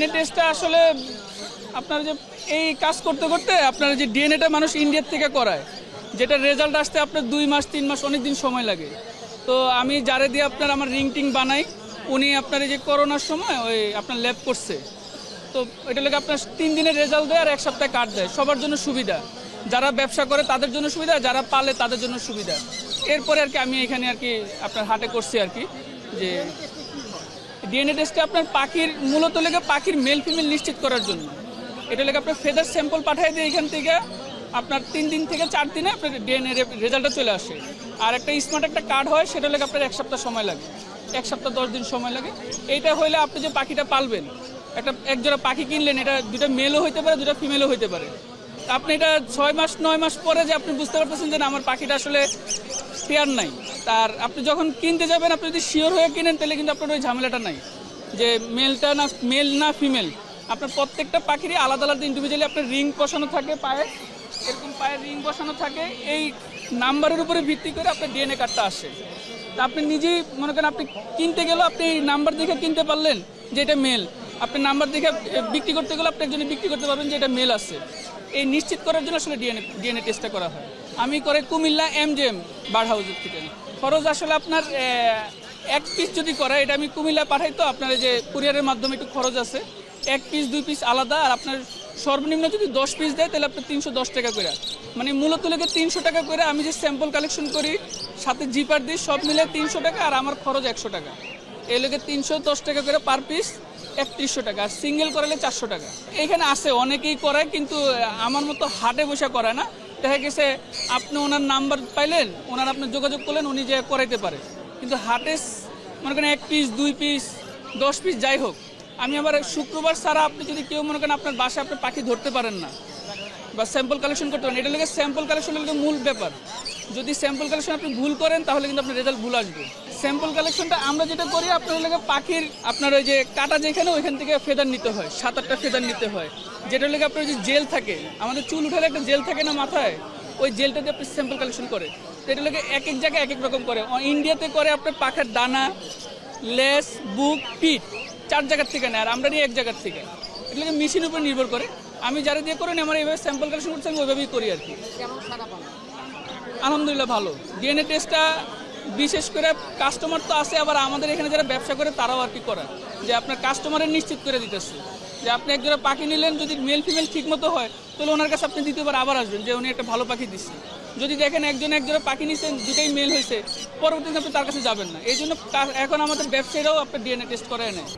DNA টেস্টটা আসলে আপনার যে এই কাজ করতে করতে আপনার যে ডিএনএটা মানুষ ইন্ডিয়ার থেকে করায়, যেটা রেজাল্ট আসতে আপনার 2 মাস 3 মাস অনেক দিন সময় লাগে। তো আমি যারে দিয়ে আপনার আমার রিং টিং বানাই, উনি আপনার এই যে করোনার সময় ওই আপনার ল্যাব করছে, তো এটা লাগে আপনার 3 দিনের রেজাল্ট দেয় আর 1 সপ্তাহে কার্ড দেয়। সবার জন্য সুবিধা, যারা ব্যবসা করে তাদের জন্য সুবিধা, যারা পালে তাদের জন্য সুবিধা। এরপরে আর কি আমি এখানে আর কি আপনার হাটে করছি আর কি, যে ডিএনএ টেস্টে আপনার পাখির মূলত লেগে পাখির মেল ফিমেল নিশ্চিত করার জন্য। এটা লেগে আপনার ফেদার স্যাম্পল পাঠিয়ে দিয়ে এখান থেকে আপনার 3 দিন থেকে 4 দিনে আপনার ডিএনএ রেজাল্টটা চলে আসে। আর একটা স্মার্ট একটা কার্ড হয়, সেটা লেগে আপনার 1 সপ্তাহ সময় লাগে, 1 সপ্তাহ 10 দিন সময় লাগে। এইটা হইলে আপনি যে পাখিটা পালবেন, এক জোড়া পাখি কিনলেন, এটা দুটো মেলও হইতে পারে, দুটো ফিমেলও হইতে পারে। আপনি এটা 6 মাস 9 মাস পরে যে আপনি বুঝতে পারতেছেন যে না, আমার পাখিটা আসলে পেয়ার নাই। তার আপনি যখন কিনতে যাবেন, আপনি যদি শিওর হয়ে কিনেন, তাহলে কিন্তু আপনার ওই ঝামেলাটা নাই যে মেল না ফিমেল। আপনার প্রত্যেকটা পাখিরই আলাদা আলাদা ইন্ডিভিজুয়ালি আপনার রিং বসানো থাকে পায়ে, এরকম পায়ে রিং বসানো থাকে। এই নাম্বারের উপরে ভিত্তি করে আপনার ডিএনএ কার্ডটা আসে। তা আপনি নিজেই মনে করেন, আপনি কিনতে গেলেও আপনি এই নাম্বার দেখে কিনতে পারলেন যে এটা মেল, আপনি নাম্বার দেখে বিক্রি করতে গেলে আপনি একজনে বিক্রি করতে পারবেন যে এটা মেল আছে। এই নিশ্চিত করার জন্য আসলে ডিএনএ টেস্টটা করা হয়। আমি করে কুমিল্লা এমজেএম বার্ড হাউসের থেকে। খরচ আসলে আপনার 1 পিস যদি করে, এটা আমি কুমিল্লা পাঠাই, তো আপনার যে কুরিয়ারের মাধ্যমে একটু খরচ আছে। 1 পিস 2 পিস আলাদা, আর আপনার সর্বনিম্ন যদি 10 পিস দেয় তাহলে আপনার 310 টাকা করে, মানে মূলত লেগে 300 টাকা করে। আমি যে স্যাম্পল কালেকশন করি, সাথে জিপার দিই, সব মিলে 300 টাকা, আর আমার খরচ 100 টাকা। এই লেগে 310 টাকা করে পার পিস, 3100 টাকা। আর সিঙ্গেল করালে 400 টাকা। এখানে আছে অনেকেই করায়, কিন্তু আমার মতো হাটে বসে করায় না। দেখা গেছে আপনি ওনার নাম্বার পাইলেন, ওনার আপনি যোগাযোগ করলেন, উনি যে করাইতে পারে। কিন্তু হাটে মনে করেন 1 পিস 2 পিস 10 পিস যাই হোক, আমি আবার শুক্রবার ছাড়া আপনি যদি কেউ মনে করেন আপনার বাসায় আপনি পাখি ধরতে পারেন না বা স্যাম্পল কালেকশন করতে পারেন, এটা লেগে স্যাম্পল কালেকশন হলে মূল ব্যাপার। যদি স্যাম্পল কালেকশন আপনি ভুল করেন, তাহলে কিন্তু আপনার রেজাল্ট ভুল আসবে। স্যাম্পল কালেকশনটা আমরা যেটা করি, আপনার লেগে পাখির আপনার ওই যে কাটা যেখানে, ওইখান থেকে ফেদার নিতে হয়, 7-8টা ফেদার নিতে হয়। যেটা লেগে আপনার যে জেল থাকে, আমাদের চুল উঠালে একটা জেল থাকে না মাথায়, ওই জেলটা দিয়ে আপনি স্যাম্পল কালেকশন করে। তো এটা লেগে এক এক জায়গায় এক এক রকম করে। ইন্ডিয়াতে করে আপনার পাখার ডানা, লেস, বুক, পিঠ 4 জায়গার থেকে নেয়, আর আমরা নিয়ে 1 জায়গার থেকে। এটা মেশিনের উপর নির্ভর করে। আমি যারা দিয়ে করেন, আমার এইভাবে স্যাম্পল কালেকশন করছি, আমি ওইভাবেই করি আর কি। আলহামদুলিল্লাহ ভালো। ডিএনএ টেস্টটা বিশেষ করে কাস্টমার তো আছে, আবার আমাদের এখানে যারা ব্যবসা করে তারাও আর কি করে, যে আপনার কাস্টমারের নিশ্চিত করে দিতেছে যে আপনি একজোড়া পাখি নিলেন, যদি মেল ফিমেল ঠিক মতো হয়, তাহলে ওনার কাছে আপনি দ্বিতীয়বার আবার আসবেন যে উনি একটা ভালো পাখি দিচ্ছে। যদি দেখেন একজোড়া পাখি নিচ্ছেন, দুটোই মেল হয়েছে, পরবর্তীতে আপনি তার কাছে যাবেন না। এই জন্য এখন আমাদের ব্যবসায়ীরাও আপনার ডিএনএ টেস্ট করে নেয়।